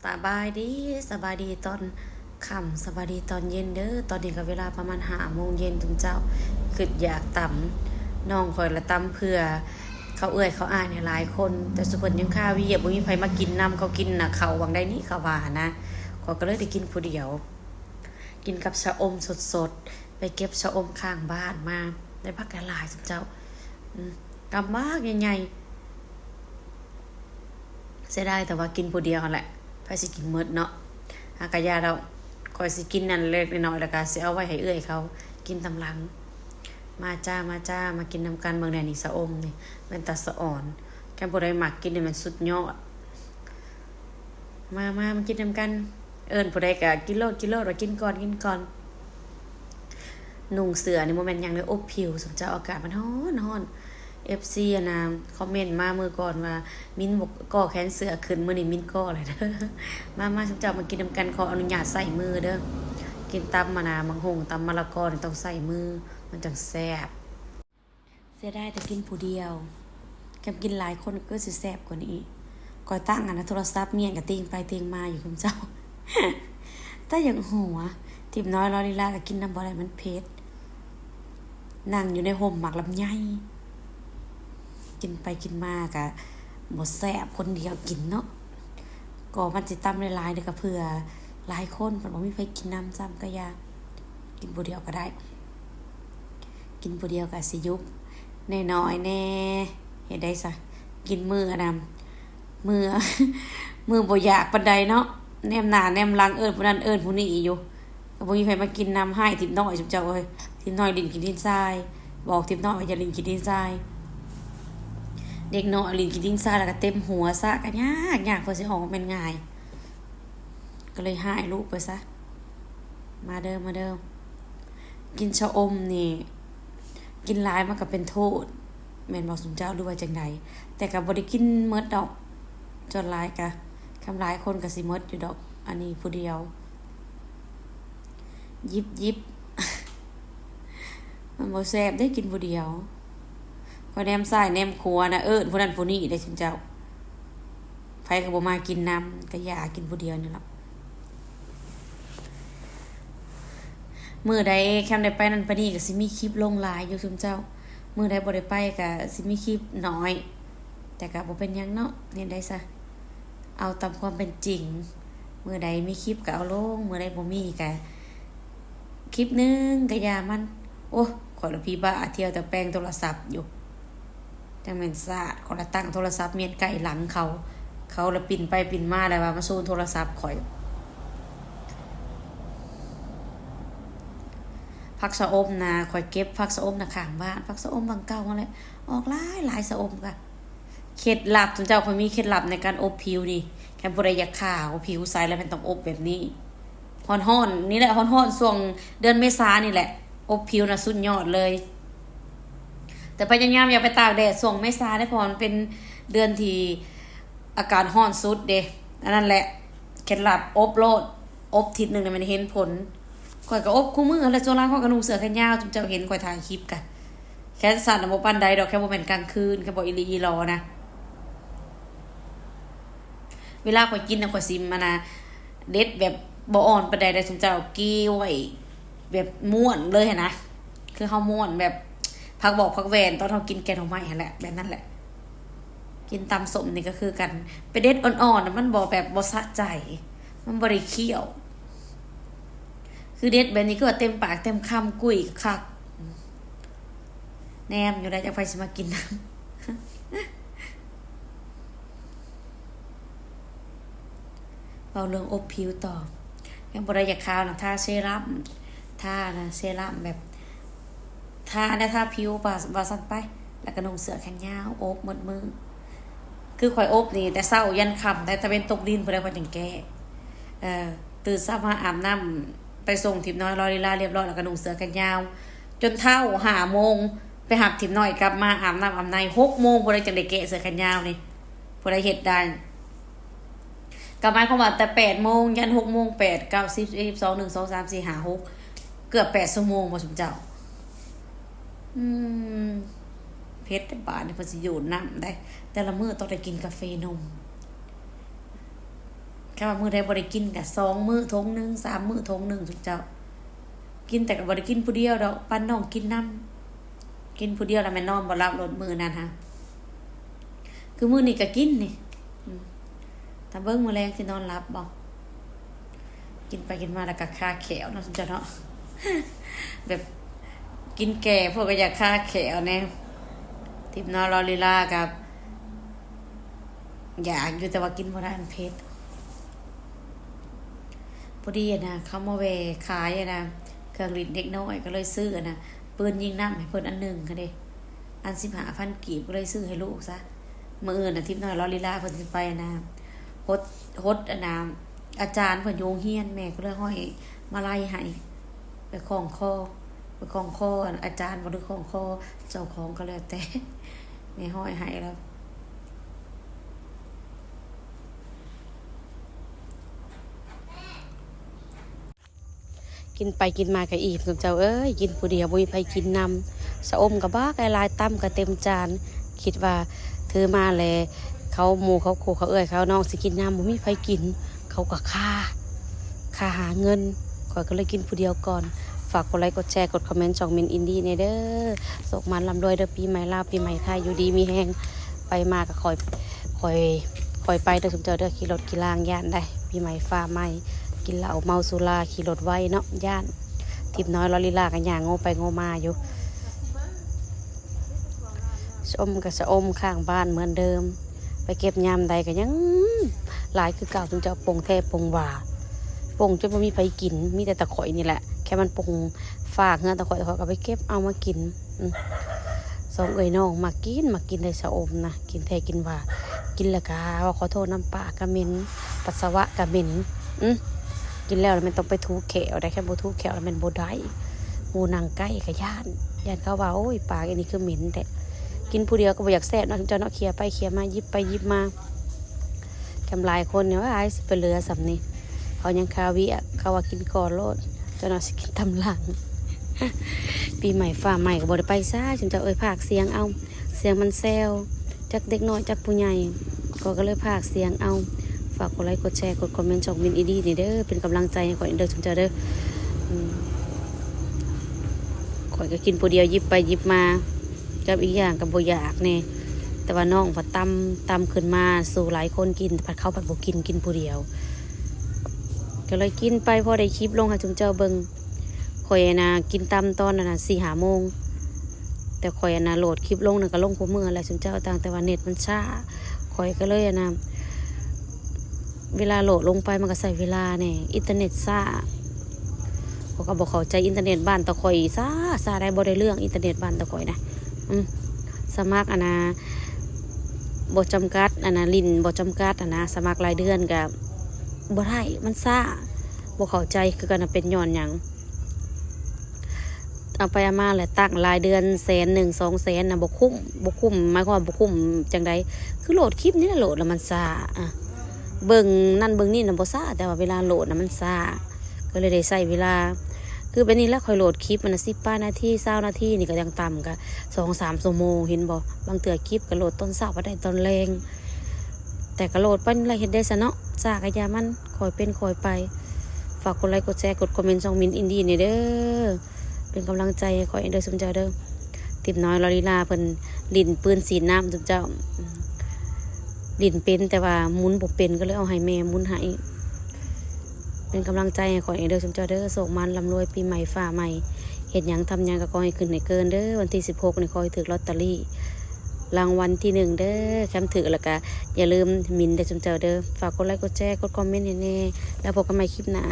สบายดีตอนค่ำสบายดีตอนเย็นเด้อตอนนี้ก็เวลาประมาณ5 โมงเย็นทุกเจ้าคืออยากต่ำน้องคอยละต่ำเพื่อเขาเอื้อยเขาอ้ายเนี่ยหลายคนแต่สุเพิ่นยังข้าวเหยียบบ่มีไผมากินนํเขากินน่ะเขาวังใดนี้เขาว่านะข้อยก็เลยได้กินผู้เดียวกินกับชะอมสดๆไปเก็บชะอมข้างบ้านมาได้พักหลายๆทุกเจ้าอืมกำมากใหญ่ๆเสียดายแต่ว่ากินผู้เดียวนั่นแหละไผสิกินหมดเนาะ หากะยาเราคอยสิกินนั่นเล็กน้อยแล้วก็สิเอาไว้ให้เอื้อยเขากินตำลังมาจ้ามากินนำกันเมืองแดนนี่สะอมนี่เป็นตาสะอ่อนแกบ่ได้มักกินนี่มันสุดยอดมากินนำกันเอิ้นผู้ใดก็กินโลดว่ากินก่อนนุ่งเสื้อนี่บ่แม่นหยังเลยอบผิวสมเจ้าอากาศมันร้อน FC อะนะคอมเมนต์มามื้อก่อนว่ามิ้นบ่ก่อแขนเสื้อขึ้นมื้อนี้มิ้นก่อเลยเด้อมาสมเจ้ามากินนำกันขออนุญาตใส่มือเด้อกินตำมะนาวมังหงตำมะละกอนี่ต้องใส่มือมันจังแซ่บเสียดายแต่กินผู้เดียวแกกินหลายคนก็สิแซ่บกว่านี้ก่อยตั้งโทรศัพท์เมียนก็ติงไปติงมาอยู่คุณเจ้าแต่อย่างหัวทิมน้อยรอลีลาก็กินน้ำบ่ได้มันเผ็ดนั่งอยู่ในห่มหมักลำไยกินไปกินมากะบ่แซ่บคนเดียวกินเนาะก็มันสิตำหลายๆเด้อก็เผื่อหลายคนเพิ่นบ่มีไผกินน้ำซ้ำก็อย่ากินผู้เดียวก็ได้กินผู้เดียวก็สิยุบน้อยๆแน่เฮ็ดได้ซะกินมื้ออะนำมื้อ มื้อบ่อยากปานใดเนาะแนมหน้าแนมหลังเอิ้นผู้นั้นเอิ้นผู้นี้อยู่ก็บ่มีไผมากินน้ำให้ทิมน้อยจุ๊บเจ้าเอ้ยทิมน้อยลิ้นกินดินทรายบอกทิมน้อยว่าอย่าลิ้นกินดินทรายเด็กน้อยลิ้นกินดินทรายแล้วก็เต็มหัวซะก็ยากเพิ่นสิออกมาเป็นง่ายก็เลยให้ลูกไปซะมาเด้อกินชะอมนี่กินหลายมันก็เป็นโทษแม่นบ่สมเจ้าหรือว่าจังไดแต่ก็บ่ได้กินหมดดอกจนหลายก็คำหลายคนก็สิหมดอยู่ดอกอันนี้ผู้เดียวยิบมันบ่แซ่บได้กินผู้เดียวพอแนมซ้ายแนมขวานะเอิ้นผู้นั้นผู้นี้ได้สมเจ้าไผก็บ่มากินน้ำก็อยากกินผู้เดียวนี่ล่ะมื้อใดแคมได้ไปนั่นไปนี่ก็สิมีคลิปลงหลายอยู่ซุมเจ้ามื้อใดบ่ได้ไปก็สิมีคลิปน้อยแต่ก็บ่เป็นหยังเนาะเฮ็ดได้ซะเอาตามความเป็นจริงมื้อใดมีคลิปก็เอาลงมื้อใดบ่มีก็คลิปนึงก็อย่ามันโอ้ข้อยละพี่บ้าเที่ยวแต่แปลงโทรศัพท์อยู่จังแม่นซาดข้อยละตั้งโทรศัพท์เมียนใกล้หลังเขาละปิ่นไปปิ่นมาแล้วว่ามาซูนโทรศัพท์ข่อยผักชะอมนะข่อยเก็บผักชะอมนะข้างบ้านผักชะอมบางเก่ามาเลยออกหลายชะอมค่ะเคล็ดลับจุนเจ้าข่อยมีเคล็ดลับในการอบผิวนี่แค่บ่ได้อยากขาวผิวใสแล้วมันต้องอบแบบนี้ร้อนๆนี่แหละร้อนๆช่วงเดือนเมษานี่แหละอบผิวน่ะสุดยอดเลยแต่พยายามอย่าไปตากแดดช่วงเมษาได้เพราะมันเป็นเดือนที่อากาศร้อนสุดเด้อันนั้นแหละเคล็ดลับอบโลดอบทิศนึงเนี่ยมันเห็นผลข่อยก็อบคู่มือแล้วโจรางข่อยก็นุ่งเสื้อแขนยาวจุ๊บเจ้าเห็นข่อยถ่ายคลิปกะแขนสั้นน่ะบ่ปานใดดอกแค่บ่แม่นกลางคืนแค่บ่อีหลีอีหลอนะเวลาข่อยกินน่ะข่อยสิมานะเด็ดแบบบ่อ่อนปานใดได้จุ๊บเจ้ากี้ไว้แบบม่วนเลยหั่นนะคือเฮาม่วนแบบผักบอกผักแวนตอนเฮากินแกงหน่อไม้หั่นแหละแบบนั้นแหละกินตำส้มนี่ก็คือกันไปเด็ดอ่อนๆน่ะมันบ่แบบบ่สะใจมันบ่ได้เคี้ยวคือเด็ดแบบนี้ก็เต็มปากเต็มคำกุ้ยคักแนมอยู่ได้จักไผสิมากินน้ำเอาเรื่องอบผิวต่อยังบ่ได้อยากขาวนะทาเซรั่มทานะเซรั่มแบบทาได้ทาผิวว่าซั่นไปแล้วก็นุ่งเสื้อแขนยาวอบหมดมือคือข่อยอบนี่แต่เช้ายันค่ำแต่ตะเวนตกดินพุ่นแล้วข่อยจังแก้ตื่นเช้ามาอาบน้ำไปส่งทิพน้อยรอลีลาเรียบร้อยแล้วก็นุ่งเสื้อแขนยาวจนเท่า5 โมงไปหับทิพน้อยกลับมาอาบน้ำอาบใน6 โมงบ่ได้จังได้แกะเสื้อแขนยาวนี่บ่ได้เฮ็ดได้ก็หมายความว่าแต่8 โมงยัน6 โมง8 9 10 11 12 1 2 3 4 5 6เกือบ8 ชั่วโมงบ่สมเจ้าเพชรแต่บาดนี่เพิ่นสิอยู่น้ำได้แต่ละมื้อต้องได้กินกาแฟนม แค่ว่ามื้อใดบ่ได้กินก็2มื้อทงนึง3มื้อทงนึงสุเจ้ากินแต่ก็บ่ได้กินผู้เดียวดอกปันน้องกินนำกินผู้เดียวแล้วแม่นอนบ่หลับรถมื้อนั้นฮะคือมื้อนี้ก็กินนี่ถ้าเบิ่งมื้อแลงสินอนหลับบ่กินไปกินมาแล้วก็คาแขวเนาะสุเจ้าเนาะ แบบกินแก่พวกก็อยากคาแขวแน่ทิพย์นอนรอลีลากับอยากอยู่แต่ว่ากินบ่ได้มันเผ็ดพอดีนะเขามาแวขายนะเครื่องลิ้นเด็กน้อยก็เลยซื้อนะปืนยิงน้ำให้เพิ่นอันนึงค่ะเด้อัน15,000กีบก็เลยซื้อให้ลูกซะมื้ออื่นน่ะทิพย์น้อยรอลีลาเพิ่นสิไปนะฮดอันน่ะอาจารย์เพิ่นโยงเฮียนแม่ก็เลยห้อยมาไล่ให้ไปคล้องคออาจารย์บ่ได้คล้องคอเจ้าของก็แล้วแต่แม่ห้อยให้แล้วกินไปกินมาก็อิ่มกับเจ้าเอ้ยกินผู้เดียวบ่มีไผกินนำสะอมกับบ้าไก่ลายตั้มก็เต็มจานคิดว่าเธอมาแลเขาหมู่เขาโคเขาเอ้ยเขาน้องสิกินน้ำบ่มีไผกินเขาก็ค่าหาเงินข่อยก็เลยกินผู้เดียวก่อนฝากกดไลค์กดแชร์กดคอมเมนต์ช่องมินอินดี้เด้อสุขมันร่ำรวยเด้อปีใหม่ลาวปีใหม่ไทยอยู่ดีมีแฮงไปมาก็คอยไปเด้อสุเจ้าเด้อขี่รถขี่ล่างย่านได้ปีใหม่ฟ้าใหม่กินเหล้าเมาสุราขี่รถไว้เนาะย่านทิพน้อยลอลีลากันอย่างโง่ไปโง่มาอยู่ชมกับชะอมข้างบ้านเหมือนเดิมไปเก็บยามใดกันยังหลายคือเก่าถึงจะปงแทปงว่าปงจนไม่มีไผกินมีแต่ตะข่อยนี่แหละแค่มันปงฝากเงินตะข่อยก็ไปเก็บเอามากินสองเอ้ยน้องมากินได้ชะอมนะกินแทกินว่ากินแล้วก็ว่าขอโทษน้ำปลากระเหม็นปัสสาวะกระเหม็นกินแล้วมันต้องไปทูแขวได้แค่โบทูแขวแล้วมันโบได้หมูนางไก่กับย่านเขาว่าโอ้ยปากอันนี้คือเหม็นแต่กินผู้เดียวก็บ่อยากแซ่บเนาะเจ้าเนาะเคลียไปเคลียมายิบไปยิบมากำลายคนเนี่ยว่าไอ้สิไปเรือสำนี่เขายังคาวิอ่ะเขาว่ากินก่อนโลดเจ้าเนาะสิกินตำหลัง ปีใหม่ฟ้าใหม่ก็บ่ได้ไปซ่าฉันจะภาคเสียงเอาเสียงมันแซวจากเด็กน้อยจากผู้ใหญ่ก็เลยภาคเสียงเอาฝากกดไลค์กดแชร์กดคอมเมนต์ช่องมินอีดีนี่เด้อเป็นกำลังใจให้ข่อยเด้อฉันจะเด้อข่อยก็กินผู้เดียวยิบไปยิบมากับอีกอย่างกับบ่อยากเนี่ยแต่ว่าน้องผัดตำขึ้นมาสู่หลายคนกินผัดเขาผัดบ่กินผู้เดียวก็เลยกินไปพอได้คลิปลงให้จุ๊เจ้าเบิ่งข่อยนะกินตำตอนนั้น4-5 โมงแต่ข่อยนะโหลดคลิปลงน่ะก็ลงพวกมือแล้วจุ๊เจ้าต่างแต่ว่าเน็ตมันช้าข่อยก็เลยนะเวลาโหลดลงไปมันก็ใส่เวลาเนี่ยอินเทอร์เน็ตซ่าเขาก็บอกเข้าใจอินเทอร์เน็ตบ้านตะข่อยซ่าได้บ่ได้เรื่องอินเทอร์เน็ตบ้านตะข่อยนะสมัครบ่จำกัดลินบ่จำกัดสมัครรายเดือนกับบ่ได้มันซ่าบ่เข้าใจคือกันเป็นย้อนหยังเอาไปเอามาแหละตั้งรายเดือน100,000 200,000นะบ่คุ้มหมายความว่าบ่คุ้มจังใดคือโหลดคลิปนี่โหลดแล้วมันซ่าเบิ่งนั่นเบิ่งนี่น่ะบ่ซ่าแต่ว่าเวลาโหลดน่ะมันซ่าก็เลยได้ใช้เวลาคือเป็นนี้แล้วค่อยโหลดคลิปมัน10 นาที20 นาทีนี่ก็ยังต่ำก็2-3 ชั่วโมงเห็นบ่บางเทื่อคลิปก็โหลดตอนเช้าบ่ได้ตอนแลงแต่ก็โหลดไปอะไรเฮ็ดได้ซะเนาะซ่าก็อย่ามันค่อยเป็นค่อยไปฝากกดไลค์กดแชร์กดคอมเมนต์ช่องมินอินดี้นี่เด้อเป็นกำลังใจให้ข่อยเด้อสมเจ้าเด้อติบน้อยลอลีลาเพิ่นลิ้นปืนสีน้ำสมเจ้าลิ้นเป็นแต่ว่าหมุนบ่เป็นก็เลยเอาให้แม่หมุนให้เป็นกำลังใจให้ข่อยเด้อสมเจ้าเด้อโศกมันร่ำรวยปีใหม่ฟ้าใหม่เฮ็ดหยังทำหยังก็ขอให้ขึ้นให้เกินเด้อวันที่16นี่ขอให้ถูกลอตเตอรี่รางวัลที่1เด้อคำถือแล้วก็อย่าลืมมินเด้อสมเจ้าเด้อฝากกดไลค์กดแชร์กดคอมเมนต์ให้แน่แล้วพบกันใหม่คลิปหน้า